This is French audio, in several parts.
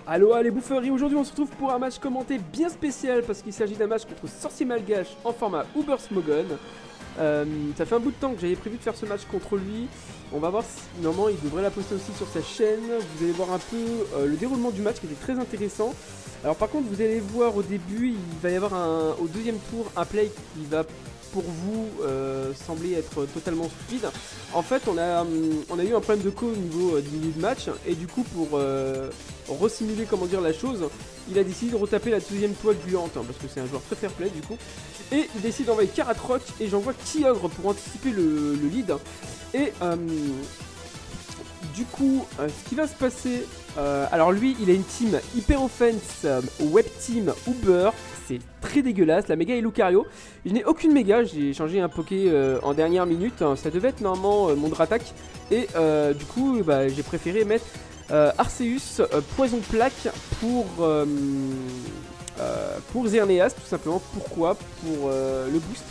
Allo les boufferie, aujourd'hui on se retrouve pour un match commenté bien spécial parce qu'il s'agit d'un match contre Sorcier Malgache en format Uber Smogon. Ça fait un bout de temps que j'avais prévu de faire ce match contre lui. On va voir si normalement il devrait la poster aussi sur sa chaîne. Vous allez voir un peu le déroulement du match qui était très intéressant. Alors par contre vous allez voir au début il va y avoir au deuxième tour un play qui va pour vous sembler être totalement fluide. En fait on a eu un problème de co au niveau du milieu de match et du coup pour resimuler comment dire la chose, il a décidé de retaper la deuxième toile gluante parce que c'est un joueur très fair play du coup. Et il décide d'envoyer Karatroc et j'envoie Kyogre pour anticiper le lead. Et du coup, ce qui va se passer, alors lui il a une team Hyper Offense, Web Team, Uber, c'est très dégueulasse, la méga est Lucario. Je n'ai aucune méga, j'ai changé un Poké en dernière minute, ça devait être normalement mon Dratak. Et du coup j'ai préféré mettre Arceus, Poison Plaque pour Xerneas, tout simplement. Pourquoi? Pour le boost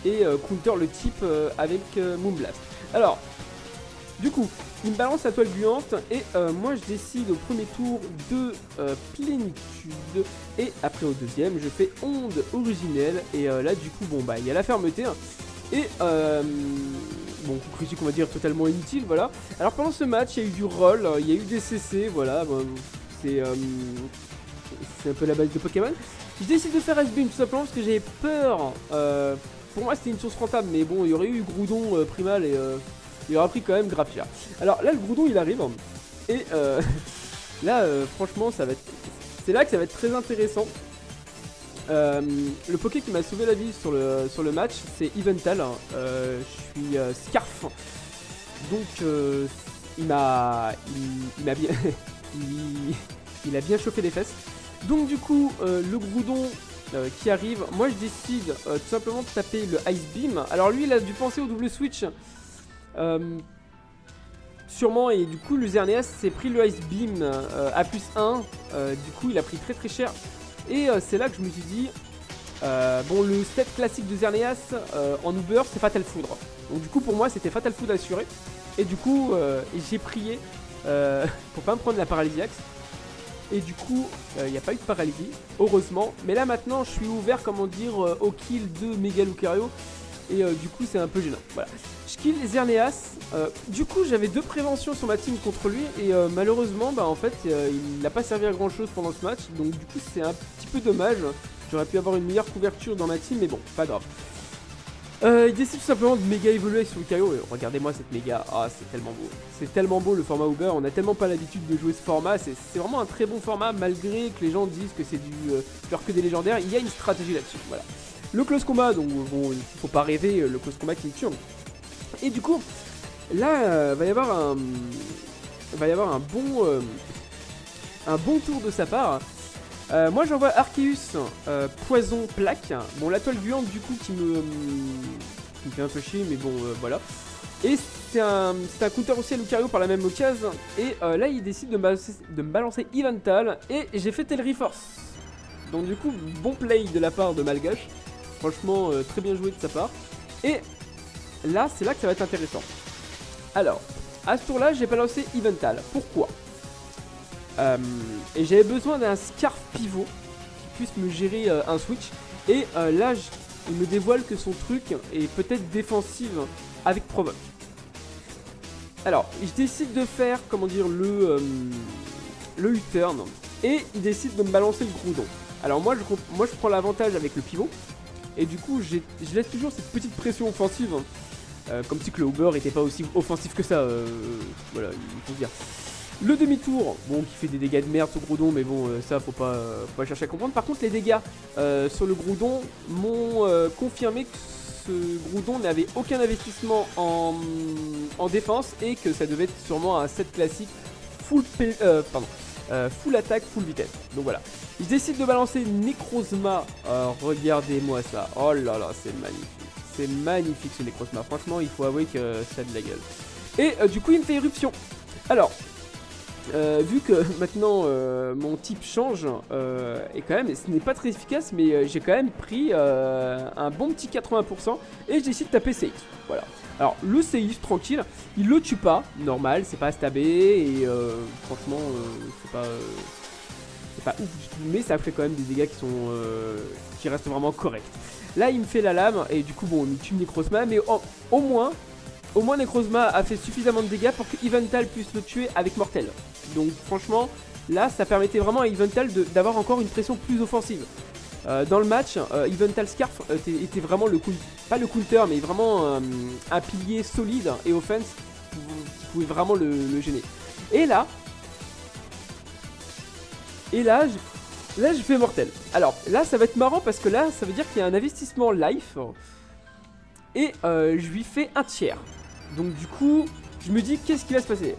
et counter le type avec Moonblast. Alors, du coup, il me balance la toile gluante et moi je décide au premier tour de plénitude et après au deuxième je fais onde originelle et là du coup bon il y a la fermeté hein, et bon coup critique on va dire totalement inutile voilà. Alors pendant ce match il y a eu du roll, il y a eu des CC voilà bon, c'est un peu la base de Pokémon. Je décide de faire S-Beam tout simplement parce que j'avais peur, pour moi c'était une source rentable mais bon il y aurait eu Groudon primal et il aura pris quand même grave cher. Alors là le Groudon il arrive et là franchement ça va être, c'est là que ça va être très intéressant. Le Poké qui m'a sauvé la vie sur le match c'est Evental, je suis Scarf. Donc il m'a bien il a bien chauffé les fesses. Donc du coup le Groudon qui arrive, moi je décide tout simplement de taper le Ice Beam. Alors lui il a dû penser au double switch sûrement et du coup le Xerneas s'est pris le Ice Beam à plus 1, du coup il a pris très très cher et c'est là que je me suis dit bon le step classique de Xerneas en Uber c'est Fatal Foudre, donc du coup pour moi c'était Fatal Foudre assuré et du coup j'ai prié pour pas me prendre la paralysie axe et du coup il n'y a pas eu de paralysie heureusement, mais là maintenant je suis ouvert comment dire au kill de Mega Lucario. Et du coup c'est un peu gênant, voilà. Je kill Xerneas, du coup j'avais 2 préventions sur ma team contre lui et malheureusement en fait il n'a pas servi à grand chose pendant ce match. Donc du coup c'est un petit peu dommage, j'aurais pu avoir une meilleure couverture dans ma team mais bon, pas grave. Il décide tout simplement de méga évoluer sur Lucario et regardez-moi cette méga, ah c'est tellement beau. C'est tellement beau le format Uber, on a tellement pas l'habitude de jouer ce format, c'est vraiment un très bon format malgré que les gens disent que c'est du faire que des légendaires, il y a une stratégie là-dessus, voilà. Le close combat, donc bon, il faut pas rêver, le close combat qui est tue. Et du coup, là, va y avoir un bon tour de sa part. Moi, j'envoie Arceus, Poison Plaque. Bon, la toile gluante, du coup, qui me fait un peu chier, mais bon, voilà. Et c'est un counter aussi à Lucario par la même occasion. Et là, il décide de me balancer Evental. Et j'ai fait Tail Reforce. Donc, du coup, bon play de la part de Malgache. Franchement, très bien joué de sa part. Et là, c'est là que ça va être intéressant. Alors, à ce tour-là, j'ai balancé Evental. Pourquoi? Et j'avais besoin d'un Scarf pivot qui puisse me gérer un switch. Et là, il me dévoile que son truc est peut-être défensive avec provoque. Alors, je décide de faire, comment dire, le U-turn. Et il décide de me balancer le Groudon. Alors moi je prends l'avantage avec le pivot. Et du coup je laisse toujours cette petite pression offensive comme si que le Uber était pas aussi offensif que ça, voilà il faut dire. Le demi-tour, bon qui fait des dégâts de merde sur Groudon, mais bon ça faut pas chercher à comprendre. Par contre les dégâts sur le Groudon m'ont confirmé que ce Groudon n'avait aucun investissement en défense et que ça devait être sûrement un set classique full attaque, full vitesse. Donc voilà. Je décide de balancer Necrozma. Regardez-moi ça. Oh là là, c'est magnifique. C'est magnifique ce Necrozma. Franchement, il faut avouer que ça a de la gueule. Et du coup, il me fait éruption. Alors, vu que maintenant mon type change, et quand même, ce n'est pas très efficace, mais j'ai quand même pris un bon petit 80%. Et je décide de taper CX. Voilà. Alors le CX tranquille, il le tue pas, normal, c'est pas stabé et franchement c'est pas c'est pas ouf du tout, mais ça fait quand même des dégâts qui restent vraiment corrects. Là il me fait la lame et du coup bon il me tue Necrozma, mais au moins Necrozma a fait suffisamment de dégâts pour que Yveltal puisse le tuer avec Mortel. Donc franchement là ça permettait vraiment à Yveltal d'avoir encore une pression plus offensive. Dans le match, Yveltal Scarf était vraiment pas le counter, mais vraiment un pilier solide et offense qui pouvait vraiment le gêner. Et là, je fais Mortel. Alors là, ça va être marrant parce que là, ça veut dire qu'il y a un investissement life et je lui fais un tiers. Donc du coup, je me dis qu'est-ce qui va se passer.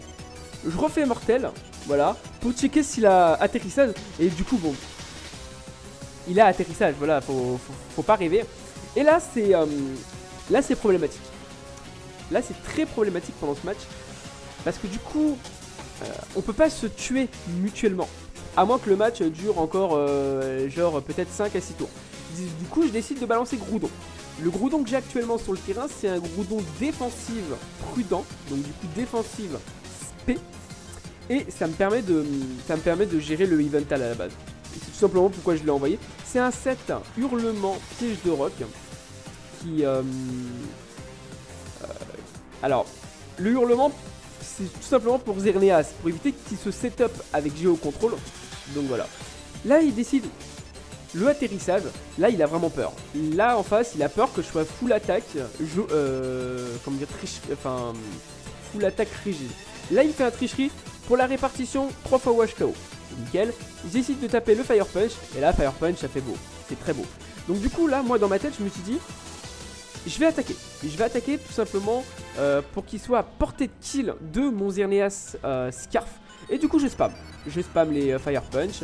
Je refais Mortel, voilà, pour checker s'il a atterrissage et du coup bon. Il a atterrissage, voilà, faut pas rêver. Et là, c'est problématique. Là, c'est très problématique pendant ce match. Parce que du coup, on peut pas se tuer mutuellement. À moins que le match dure encore, genre, peut-être 5 à 6 tours. Du coup, je décide de balancer Groudon. Le Groudon que j'ai actuellement sur le terrain, c'est un Groudon défensive prudent. Donc, du coup, défensive spé. Et ça me permet de gérer le Yveltal à la base. C'est tout simplement pourquoi je l'ai envoyé. C'est un set hurlement piège de roc qui alors le hurlement c'est tout simplement pour Xerneas, pour éviter qu'il se set up avec Géo Control. Donc voilà. Là il décide le atterrissage. Là il a vraiment peur. Là en face il a peur que je sois full attaque comment dire, full attaque rigide. Là il fait un tricherie pour la répartition 3 fois wash KO. Nickel, j'essaie de taper le Fire Punch et là Fire Punch ça fait beau, c'est très beau. Donc du coup là moi dans ma tête je me suis dit je vais attaquer tout simplement pour qu'il soit à portée de kill de mon Xerneas Scarf. Et du coup je spam les Fire Punch,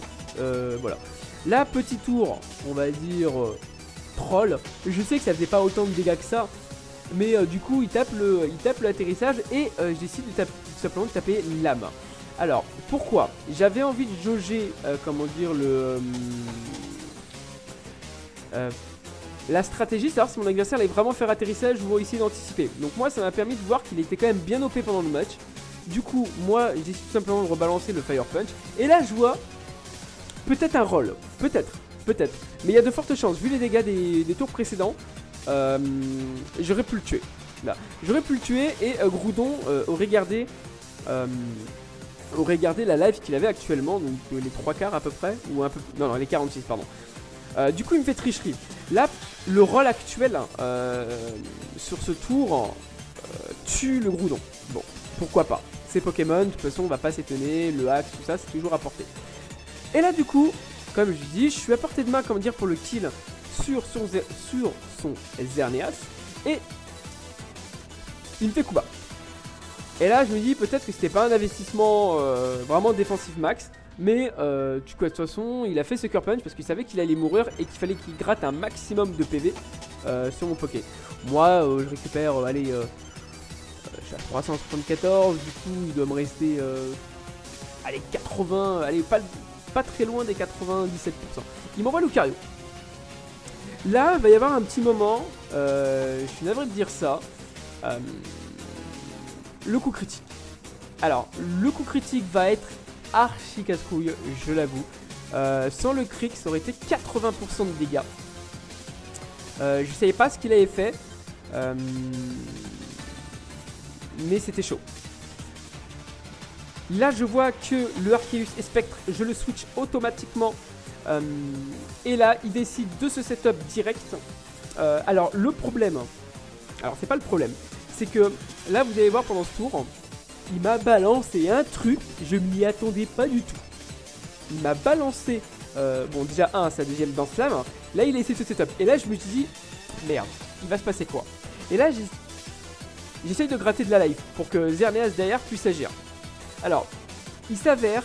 voilà. Là petit tour on va dire troll, je sais que ça faisait pas autant de dégâts que ça. Mais du coup il tape l'atterrissage et j'essaie de tout simplement de taper lame. Alors, pourquoi? J'avais envie de jauger, comment dire, la stratégie, savoir si mon adversaire allait vraiment faire atterrissage ou essayer d'anticiper. Donc moi, ça m'a permis de voir qu'il était quand même bien OP pendant le match. Du coup, moi, j'ai tout simplement de rebalancer le Fire Punch. Et là, je vois peut-être un roll. Peut-être. Mais il y a de fortes chances, vu les dégâts des tours précédents, j'aurais pu le tuer. Là. J'aurais pu le tuer et Groudon aurait gardé la life qu'il avait actuellement, donc les 3 quarts à peu près, ou un peu, non, les 46 pardon. Du coup il me fait tricherie. Là le rôle actuel sur ce tour tue le Groudon. Bon, pourquoi pas. C'est Pokémon, de toute façon on va pas s'étonner, le hack, tout ça c'est toujours à portée. Et là du coup, comme je dis, je suis à portée de main, comment dire, pour le kill sur son Xerneas, et il me fait coup bas. Et là je me dis peut-être que c'était pas un investissement vraiment défensif max. Mais de toute façon il a fait Sucker Punch parce qu'il savait qu'il allait mourir et qu'il fallait qu'il gratte un maximum de PV sur mon Poké. Moi je récupère, allez, je suis à 374, du coup il doit me rester allez 80, allez pas très loin des 97%. Il m'envoie Lucario. Là il va y avoir un petit moment, je suis navré de dire ça. Le coup critique. Alors, le coup critique va être archi casse-couille, je l'avoue. Sans le cric, ça aurait été 80% de dégâts. Je savais pas ce qu'il avait fait. Mais c'était chaud. Là, je vois que le Arceus et Spectre, je le switch automatiquement. Et là, il décide de se setup direct. Alors, le problème... Alors, c'est pas le problème. C'est que là vous allez voir pendant ce tour, il m'a balancé un truc, je m'y attendais pas du tout. Il m'a balancé, bon déjà sa deuxième danse flamme, là il a essayé de se setup. Et là je me suis dit, merde, il va se passer quoi? Et là j'essaye de gratter de la life pour que Xerneas derrière puisse agir. Alors, il s'avère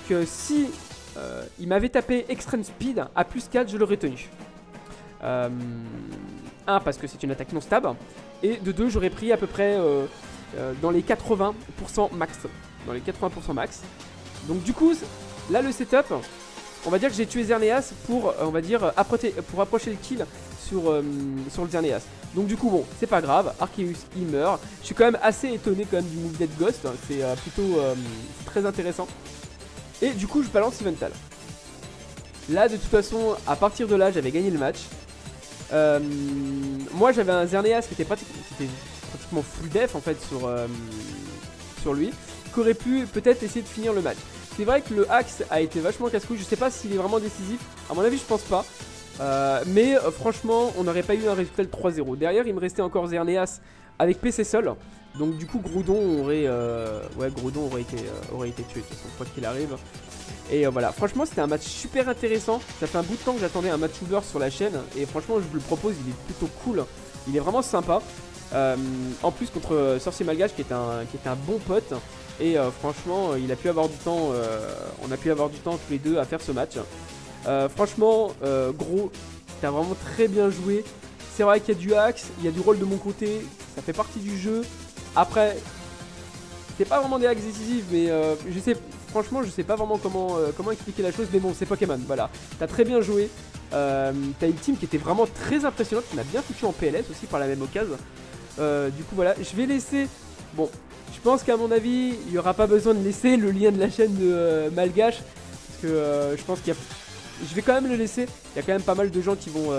que si il m'avait tapé Extreme Speed à plus 4, je l'aurais tenu. Parce que c'est une attaque non stab. Et de 2, j'aurais pris à peu près dans les 80% max. Dans les 80% max. Donc du coup, là le setup, on va dire que j'ai tué Xerneas pour, on va dire, pour approcher le kill sur le Xerneas. Donc du coup, bon, c'est pas grave, Arceus il meurt. Je suis quand même assez étonné quand même du move Dead Ghost. C'est plutôt très intéressant. Et du coup, je balance Yveltal. Là de toute façon à partir de là j'avais gagné le match. Moi j'avais un Xerneas qui était pratiquement full def en fait sur lui, qui aurait pu peut-être essayer de finir le match. C'est vrai que le axe a été vachement casse-couille, je sais pas s'il est vraiment décisif, à mon avis je pense pas. Mais franchement on n'aurait pas eu un résultat de 3-0. Derrière il me restait encore Xerneas avec PC seul. Donc du coup Groudon aurait Groudon aurait été tué de toute façon, quoi qu'il arrive. Et voilà, franchement c'était un match super intéressant. Ça fait un bout de temps que j'attendais un match Uber sur la chaîne. Et franchement je vous le propose, il est plutôt cool. Il est vraiment sympa. En plus contre Sorcier Malgache qui est un bon pote. Et franchement il a pu avoir du temps, on a pu avoir du temps tous les deux à faire ce match. Franchement Gros, t'as vraiment très bien joué. C'est vrai qu'il y a du axe, il y a du rôle de mon côté, ça fait partie du jeu. Après, c'est pas vraiment des axes décisifs, mais franchement je sais pas vraiment comment expliquer la chose. Mais bon, c'est Pokémon, voilà. T'as très bien joué. T'as une team qui était vraiment très impressionnante, qui m'a bien foutu en PLS aussi par la même occasion. Du coup voilà, je vais laisser... Bon, je pense qu'à mon avis, il n'y aura pas besoin de laisser le lien de la chaîne de Malgache. Parce que je pense qu'il y a... Je vais quand même le laisser. Il y a quand même pas mal de gens qui vont...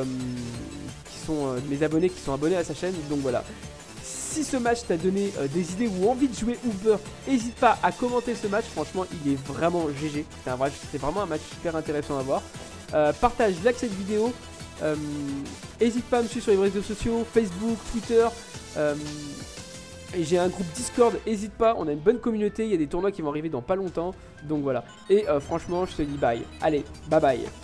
qui sont mes abonnés, qui sont abonnés à sa chaîne. Donc voilà. Si ce match t'a donné des idées ou envie de jouer Uber, n'hésite pas à commenter ce match. Franchement, il est vraiment GG. C'est vraiment un match super intéressant à voir. Partage, like cette vidéo. N'hésite pas à me suivre sur les réseaux sociaux, Facebook, Twitter. Et j'ai un groupe Discord, n'hésite pas, on a une bonne communauté, il y a des tournois qui vont arriver dans pas longtemps. Donc voilà. Et franchement, je te dis bye. Allez, bye bye.